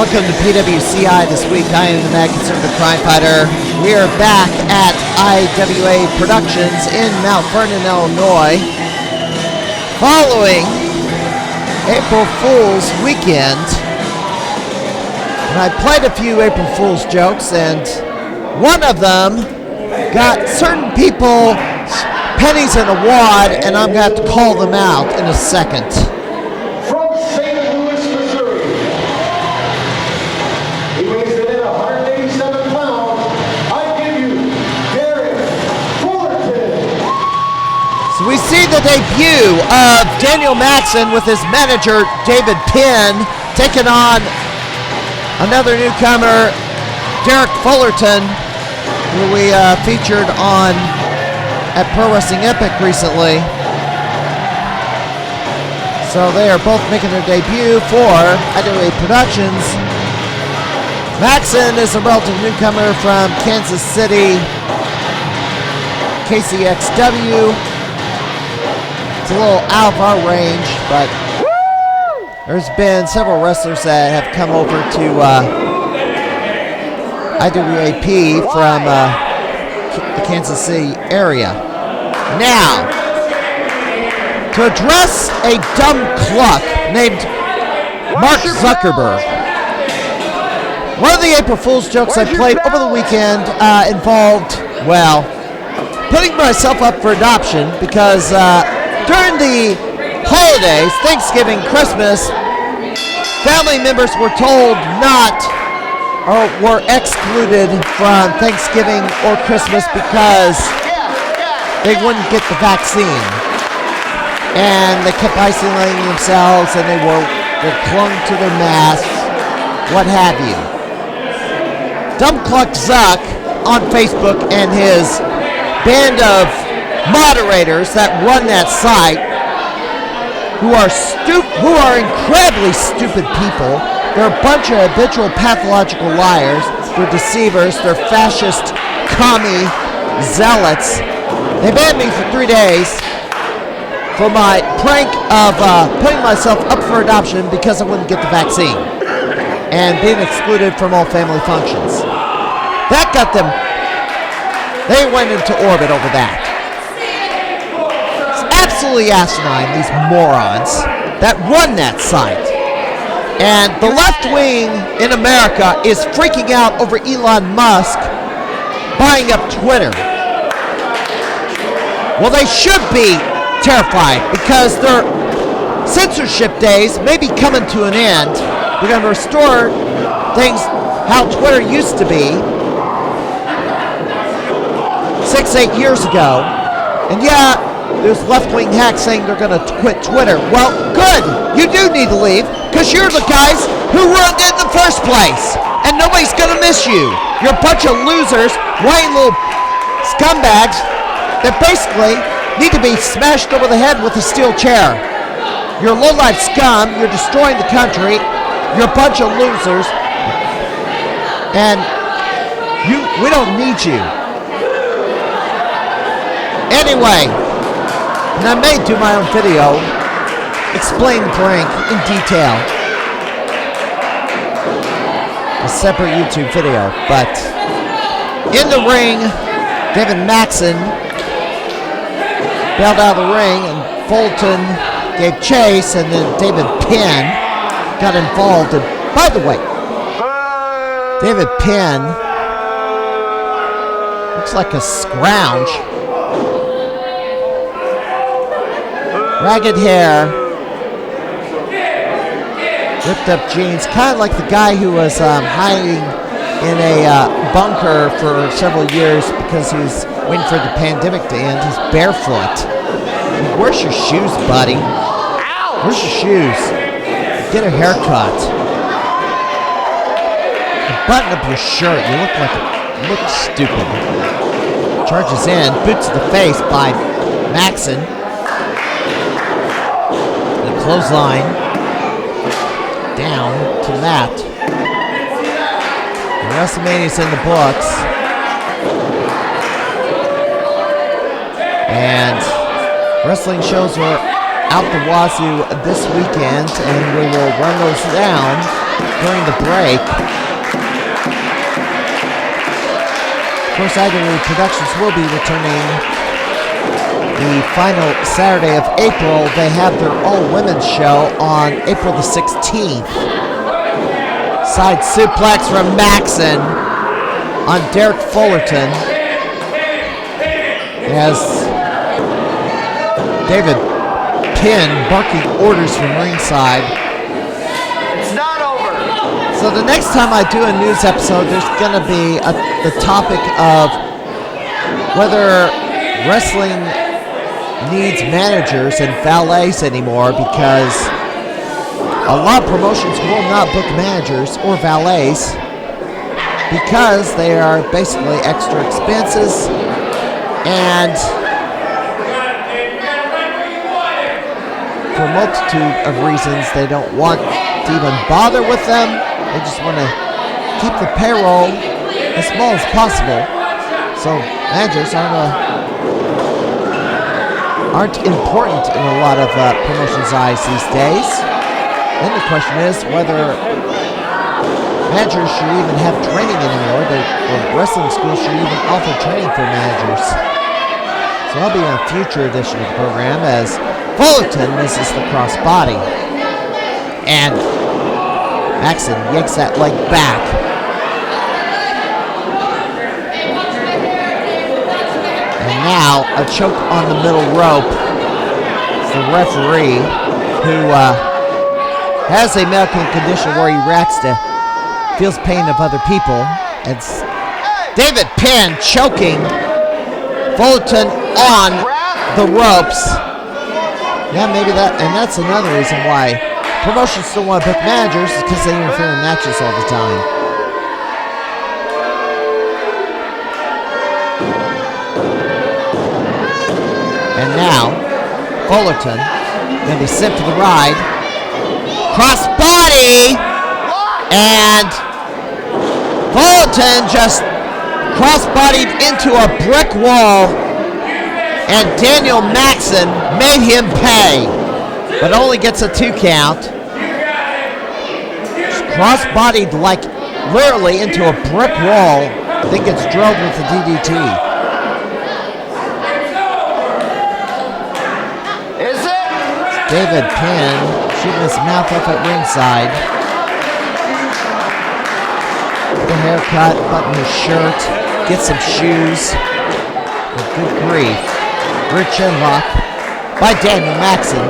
Welcome to PWCI this week. I am the mad conservative crime fighter. We are back at IWA Productions in Mount Vernon, Illinois, following April Fool's weekend. And I played a few April Fool's jokes, and one of them got certain people pennies in a wad, and I'm going to have to call them out in a second. We see the debut of Daniel Maxen with his manager, David Penn, taking on another newcomer, Derek Fullerton, who we featured on at Pro Wrestling Epic recently. So they are both making their debut for IWA Productions. Maxen is a relative newcomer from Kansas City, KCXW. It's a little out of our range, but there's been several wrestlers that have come over to IWAP from the Kansas City area. Now, to address a dumb cluck named Mark Zuckerberg. One of the April Fool's jokes I played over the weekend involved, well, putting myself up for adoption because during the holidays, Thanksgiving, Christmas, family members were told not or were excluded from Thanksgiving or Christmas because they wouldn't get the vaccine. And they kept isolating themselves, and they clung to their masks, what have you. Dumb Cluck Zuck on Facebook and his band of moderators that run that site, who are incredibly stupid people. They're a bunch of habitual pathological liars. They're deceivers. They're fascist commie zealots. They banned me for 3 days for my prank of putting myself up for adoption because I wouldn't get the vaccine and being excluded from all family functions. That got them. They went into orbit over that. Absolutely asinine, these morons that run that site. And the left wing in America is freaking out over Elon Musk buying up Twitter. Well, they should be terrified because their censorship days may be coming to an end. We're going to restore things how Twitter used to be 6-8 years ago. And yeah, there's left-wing hacks saying they're going to quit Twitter. Well, good. You do need to leave because you're the guys who ruined it in the first place. And nobody's going to miss you. You're a bunch of losers, whiny little scumbags that basically need to be smashed over the head with a steel chair. You're low-life scum. You're destroying the country. You're a bunch of losers. And we don't need you. Anyway. And I may do my own video, explain the prank in detail. A separate YouTube video, but in the ring, David Maxen bailed out of the ring, and Fulton gave chase, and then David Penn got involved. And by the way, David Penn looks like a scrounge. Ragged hair, ripped up jeans, kind of like the guy who was hiding in a bunker for several years because he was waiting for the pandemic to end. He's barefoot. Where's your shoes, buddy? Where's your shoes? Get a haircut. Button up your shirt. You look stupid. Charges in, boot to the face by Maxen. Clothesline down to that. WrestleMania's in the books. And wrestling shows are out the wazoo this weekend, and we will run those down during the break. Of course, IWA Productions will be returning the final Saturday of April. They have their all-women's show on April the 16th. Side suplex from Maxen on Derek Fullerton. As David Penn barking orders from ringside. It's not over. So the next time I do a news episode, there's going to be the topic of whether wrestling needs managers and valets anymore, because a lot of promotions will not book managers or valets because they are basically extra expenses, and for a multitude of reasons they don't want to even bother with them. They just want to keep the payroll as small as possible. So managers aren't important in a lot of promotions' eyes these days. Then the question is whether managers should even have training anymore, or wrestling schools should even offer training for managers. So I'll be in a future edition of the program as Fullerton misses the crossbody. And Maxen yanks that leg back. And now a choke on the middle rope. It's the referee who has a medical condition where he reacts to, feels pain of other people. It's David Penn choking Fullerton on the ropes. Yeah, maybe that, and that's another reason why promotions still want to book managers, is because they interfere in matches all the time. And now, Fullerton going to be sent to the ride. Crossbody! And Fullerton just crossbodied into a brick wall, and Daniel Maxen made him pay, but only gets a 2 count. Just crossbodied like literally into a brick wall, then gets drilled with the DDT. Is it? David Penn shooting his mouth off at ringside. The haircut, button his shirt, get some shoes. Good grief. Rear chin lock by Daniel Maxen.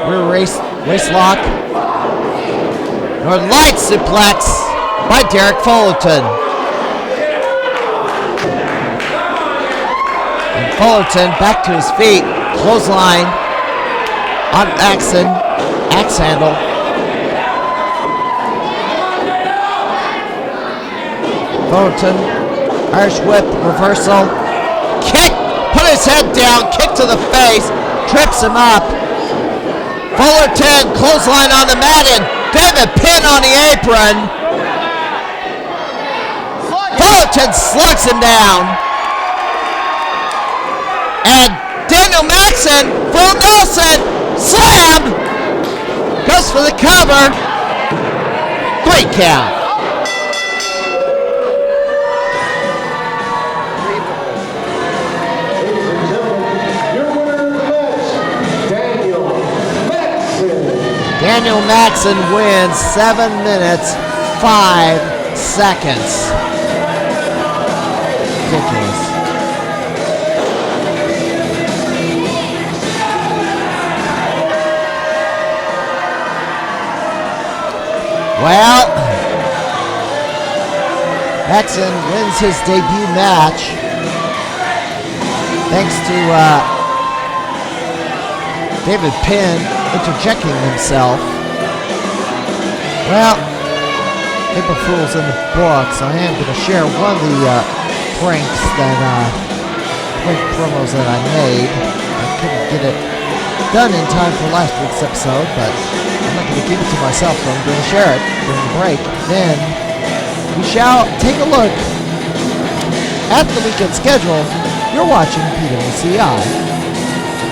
Rear waist lock. Northern Light suplex by Derek Fullerton. And Fullerton back to his feet. Clothesline on Maxen. Axe handle. Fullerton, Irish whip, reversal, kick, put his head down, kick to the face, trips him up. Fullerton, clothesline on the mat, and David Penn on the apron. Fullerton slugs him down. And Daniel Maxen, full Nelson, slam, goes for the cover, 3 count. Daniel Maxen wins 7 minutes, 5 seconds. Ridiculous. Well, Maxen wins his debut match thanks to David Penn interjecting himself. Well, April Fool's in the books. I am going to share one of the pranks that prank promos that I made. I couldn't get it done in time for last week's episode, but I'm not going to keep it to myself, so I'm going to share it during the break. Then we shall take a look at the weekend schedule, you're watching PWCI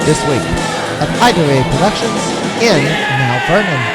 this week at IWA Productions in Mount Vernon.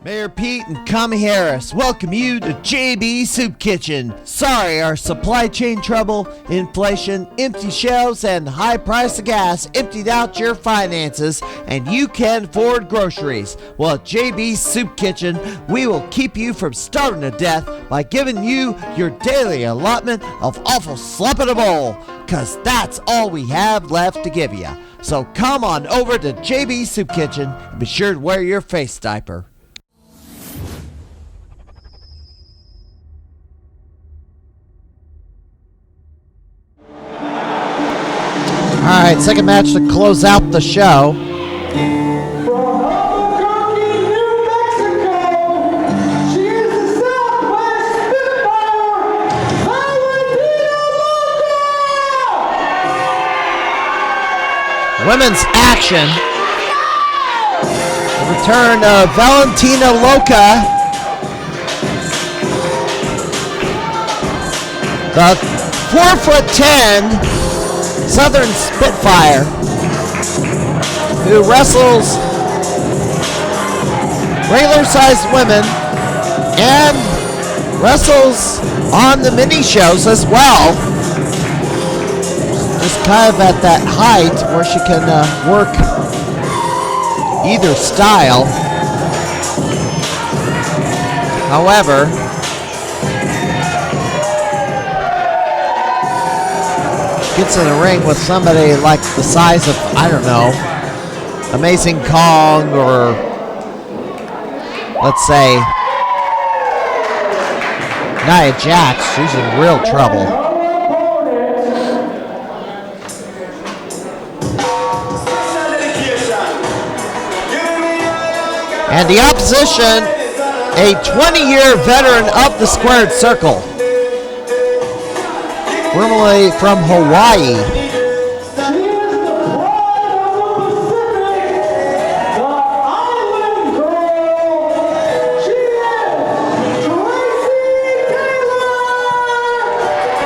Mayor Pete and Kami Harris welcome you to JB Soup Kitchen. Sorry, our supply chain trouble, inflation, empty shelves, and the high price of gas emptied out your finances, and you can't afford groceries. Well, at JB Soup Kitchen, we will keep you from starving to death by giving you your daily allotment of awful slop in a bowl, cause that's all we have left to give you. So come on over to JB Soup Kitchen and be sure to wear your face diaper. All right, second match to close out the show. From Albuquerque, New Mexico, she is the Southwest Spitfire Valentina Loca! Women's action. The return of Valentina Loca. The 4'10" Southern Spitfire, who wrestles regular-sized women and wrestles on the mini shows as well. Just kind of at that height where she can work either style. However, gets in a ring with somebody like the size of, I don't know, Amazing Kong, or let's say Nia Jax, she's in real trouble. And the opposition, a 20-year veteran of the squared circle, formerly from Hawaii. She is the pride of the Pacific, the Island Girl. She is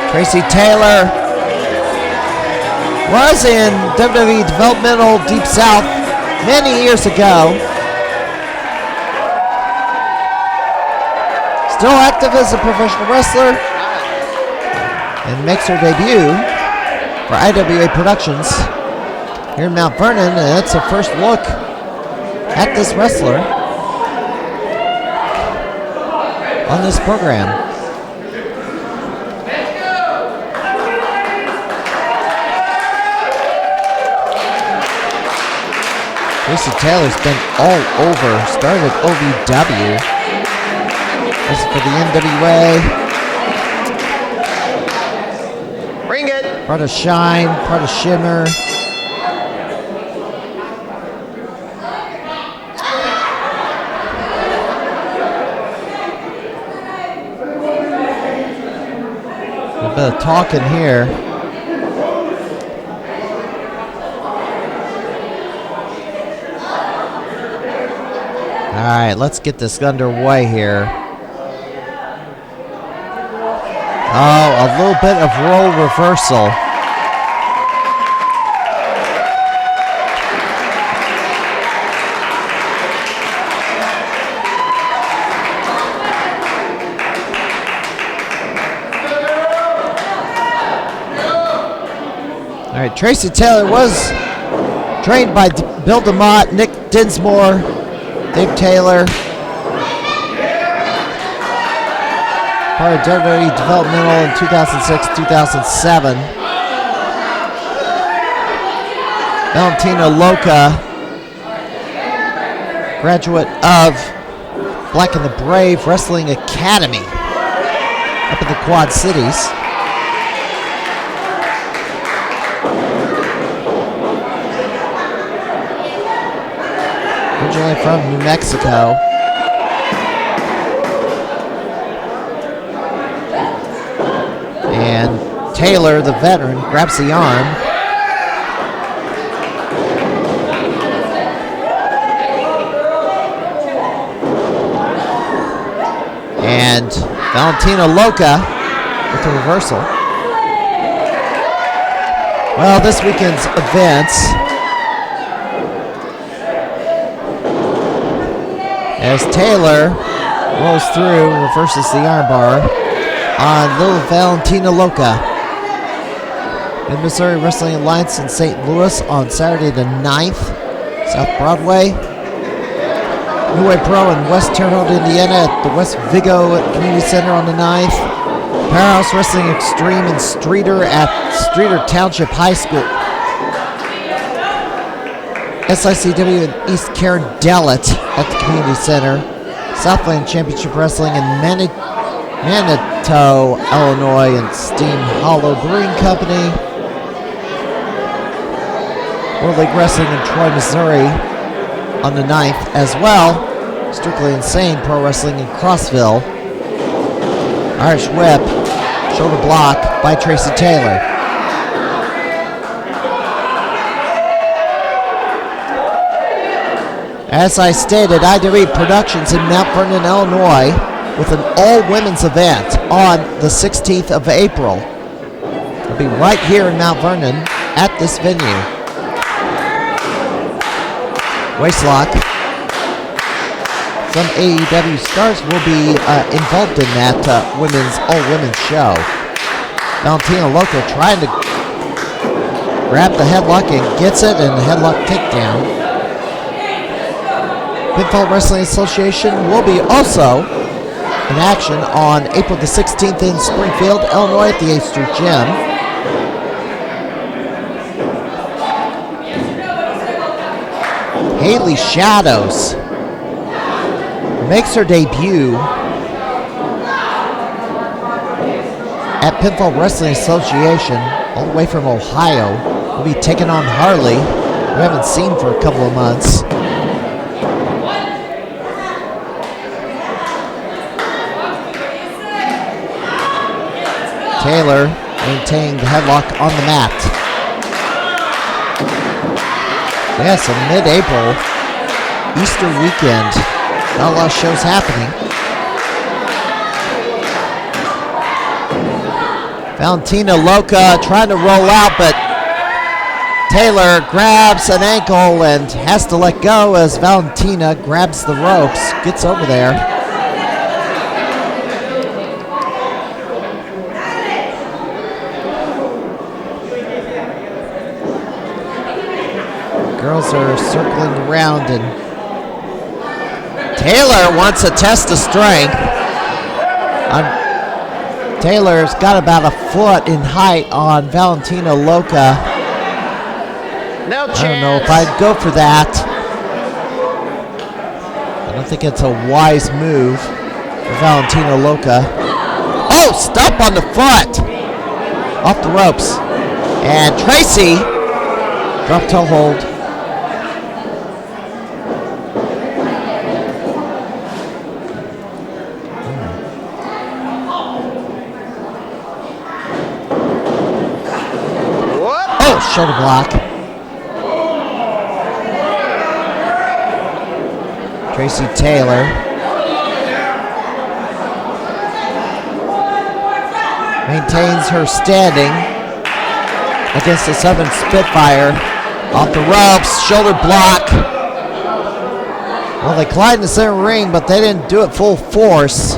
Tracy Taylor. Tracy Taylor was in WWE Developmental Deep South many years ago. Still active as a professional wrestler, and makes her debut for IWA Productions here in Mount Vernon, and that's her first look at this wrestler on this program. Tracy Taylor's been all over, started at OVW, this is for the NWA. Part of Shine, part of Shimmer. A bit of talking here. All right, let's get this underway here. Oh, a little bit of role reversal. All right, Tracy Taylor was trained by Bill DeMott, Nick Dinsmore, Dave Taylor. Part of WWE Developmental in 2006-2007. Valentina Loca, graduate of Black and the Brave Wrestling Academy up in the Quad Cities. Originally from New Mexico. And Taylor, the veteran, grabs the arm. And Valentina Loca with the reversal. Well, this weekend's events, as Taylor rolls through, reverses the armbar on little Valentina Loca. In Missouri Wrestling Alliance in St. Louis on Saturday the 9th, South Broadway. New Way Pro in West Terre Haute, Indiana at the West Vigo Community Center on the 9th. Powerhouse Wrestling Extreme in Streator at Streator Township High School. SICW in East Carondelet at the Community Center. Southland Championship Wrestling in Manitou, Illinois and Steam Hollow Brewing Company. World League Wrestling in Troy, Missouri on the 9th as well. Strictly Insane Pro Wrestling in Crossville. Irish Whip, shoulder block by Tracy Taylor. As I stated, IWA Productions in Mount Vernon, Illinois with an all-women's event on the 16th of April. It'll be right here in Mount Vernon at this venue. Waistlock. Some AEW stars will be involved in that all-women's show. Valentina Loca trying to grab the headlock and gets it, and the headlock takedown. Pinfall Wrestling Association will be also in action on April the 16th in Springfield, Illinois at the 8th Street Gym. Haley Shadows makes her debut at Pinfall Wrestling Association, all the way from Ohio. Will be taking on Harley, who we haven't seen for a couple of months. Taylor maintaining the headlock on the mat. Yeah, so mid-April, Easter weekend. Not a lot of shows happening. Valentina Loca trying to roll out, but Taylor grabs an ankle and has to let go as Valentina grabs the ropes, gets over there. Girls are circling around, and Taylor wants a test of strength. Taylor's got about a foot in height on Valentina Loca. No chance. I don't know if I'd go for that. I don't think it's a wise move for Valentina Loca. Oh, stop on the foot! Off the ropes. And Tracy, drop toe hold. Shoulder block. Tracy Taylor. Maintains her standing against the Southern Spitfire. Off the ropes, shoulder block. Well, they collide in the center ring, but they didn't do it full force.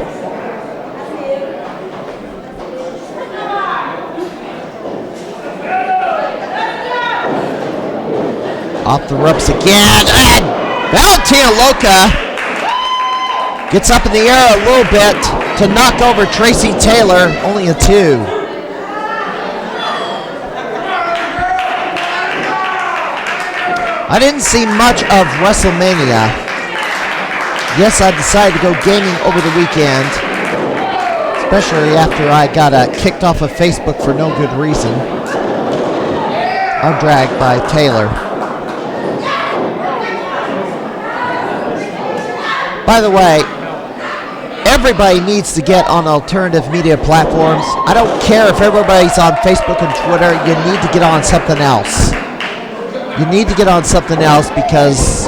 Off the ropes again. And Valentina Loca gets up in the air a little bit to knock over Tracy Taylor. Only a 2. I didn't see much of WrestleMania. Yes, I decided to go gaming over the weekend, especially after I got kicked off of Facebook for no good reason. I'm dragged by Taylor. By the way, everybody needs to get on alternative media platforms. I don't care if everybody's on Facebook and Twitter. You need to get on something else. You need to get on something else because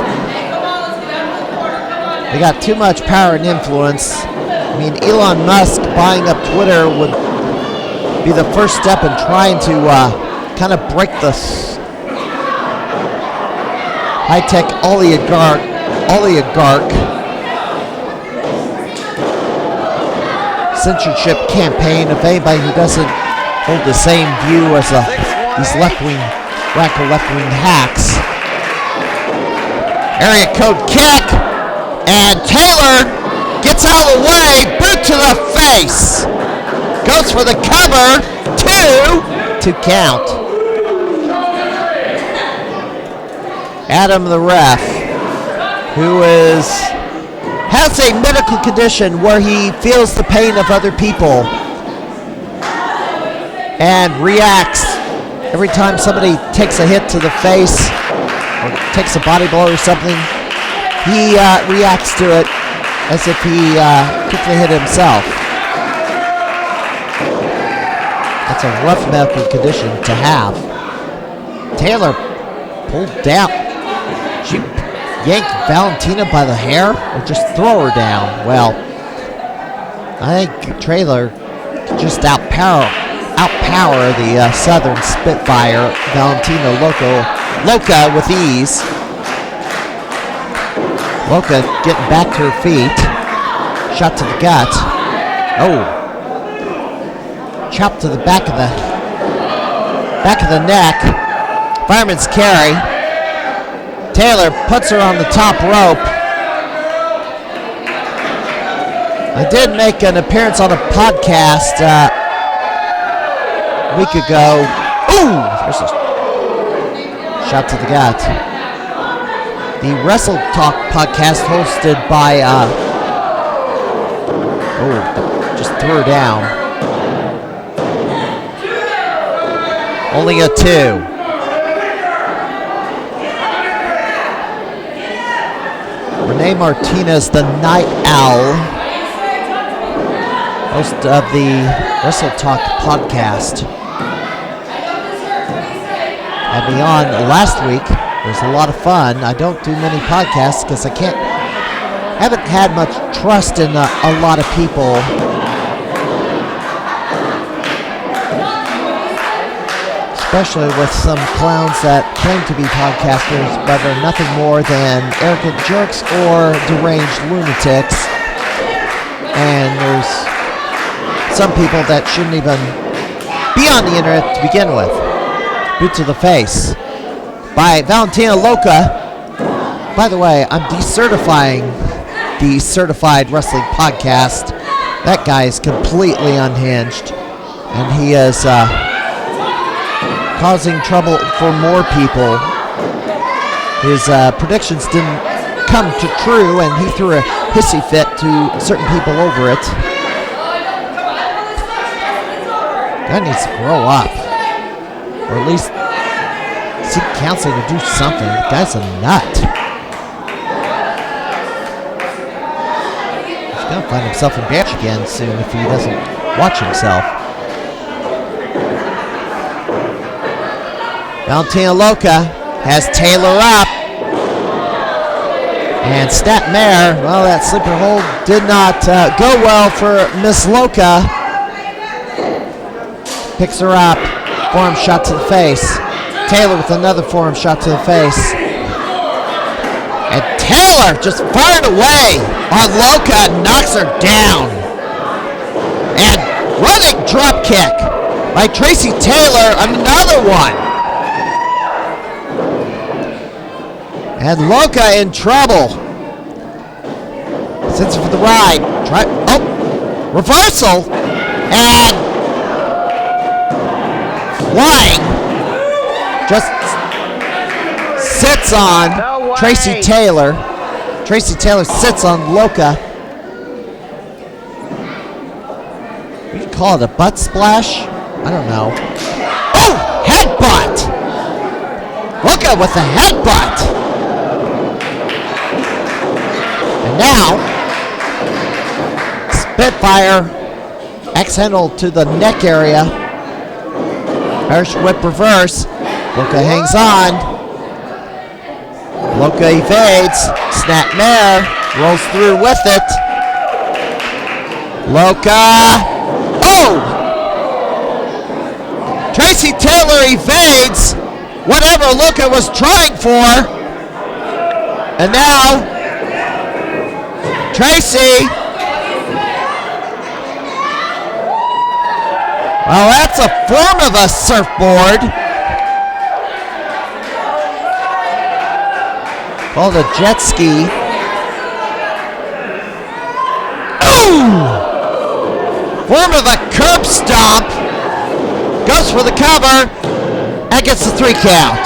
they got too much power and influence. I mean, Elon Musk buying up Twitter would be the first step in trying to kind of break this high-tech oligarch censorship campaign of anybody who doesn't hold the same view as these radical left-wing hacks. Area code kick, and Taylor gets out of the way, boot to the face. Goes for the cover, 2 to count. Adam the ref, who has a medical condition where he feels the pain of other people and reacts every time somebody takes a hit to the face or takes a body blow or something. He reacts to it as if he took the hit himself. That's a rough medical condition to have. Taylor pulled down. She yanked Valentina by the hair or just throw her down? Well, I think Taylor could just outpower the Southern Spitfire Valentina Loca with ease. Loca getting back to her feet. Shot to the gut. Oh. Chop to the back of the neck. Fireman's carry. Taylor puts her on the top rope. I did make an appearance on a podcast a week ago. Ooh! There's a shot to the gut. The Wrestle Talk podcast hosted by, just threw her down. Only a 2. Renee Martinez, the Night Owl, host of the Wrestle Talk podcast, had me on last week. It was a lot of fun. I don't do many podcasts because I haven't had much trust in a lot of people. Especially with some clowns that claim to be podcasters but are nothing more than arrogant jerks or deranged lunatics. And there's some people that shouldn't even be on the internet to begin with. Boot to the face by Valentina Loca. By the way, I'm decertifying the Certified Wrestling Podcast. That guy is completely unhinged, and he is causing trouble for more people. His predictions didn't come to true, and he threw a hissy fit to certain people over it. Guy needs to grow up, or at least seek counseling or do something. The guy's a nut. He's gonna find himself in bench again soon if he doesn't watch himself. Valentina Loca has Taylor up. And Snapmare, well, that sleeper hold did not go well for Miss Loca. Picks her up. Forearm shot to the face. Taylor with another forearm shot to the face. And Taylor just fired away on Loca, knocks her down. And running drop kick by Tracy Taylor, another one. And Loca in trouble. Sends it for the ride. Reversal. And flying. Just sits on Tracy Taylor. Tracy Taylor sits on Loca. You can call it a butt splash? I don't know. Oh! Headbutt! Loca with the headbutt! And now, Spitfire X-handle to the neck area. Irish whip reverse. Loca hangs on. Loca evades. Snap mare. Rolls through with it. Loca. Oh! Tracy Taylor evades whatever Loca was trying for. And now, Tracy. Well, that's a form of a surfboard. Called a jet ski. Ooh! Form of a curb stomp. Goes for the cover and gets the 3 count.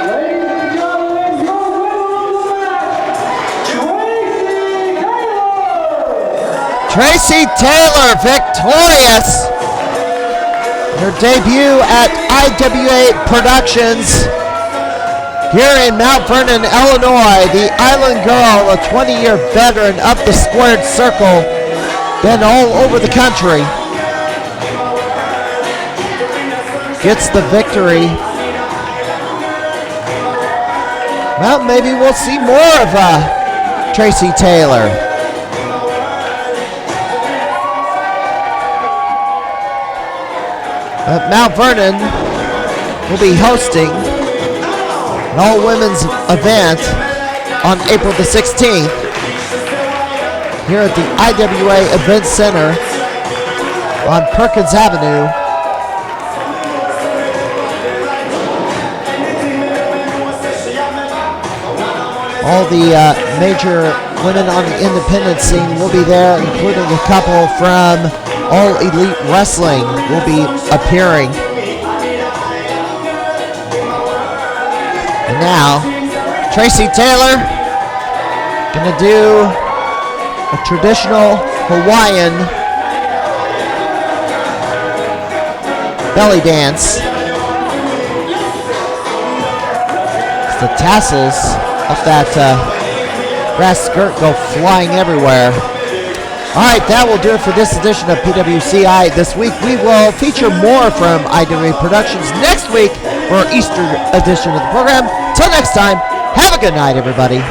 Ladies and gentlemen, your winner of the match, Tracy Taylor victorious. Her debut at IWA Productions here in Mount Vernon, Illinois. The Island Girl, a 20-year veteran of the squared circle, been all over the country, gets the victory. Well, maybe we'll see more of Tracy Taylor. Mount Vernon will be hosting an all-women's event on April the 16th here at the IWA Event Center on Perkins Avenue. All the major women on the independent scene will be there, including a couple from All Elite Wrestling will be appearing. And now, Tracy Taylor gonna do a traditional Hawaiian belly dance. The tassels of that grass skirt go flying everywhere. All right, that will do it for this edition of PWCI. This week we will feature more from IWA Productions next week for our Easter edition of the program. Till next time, have a good night, everybody.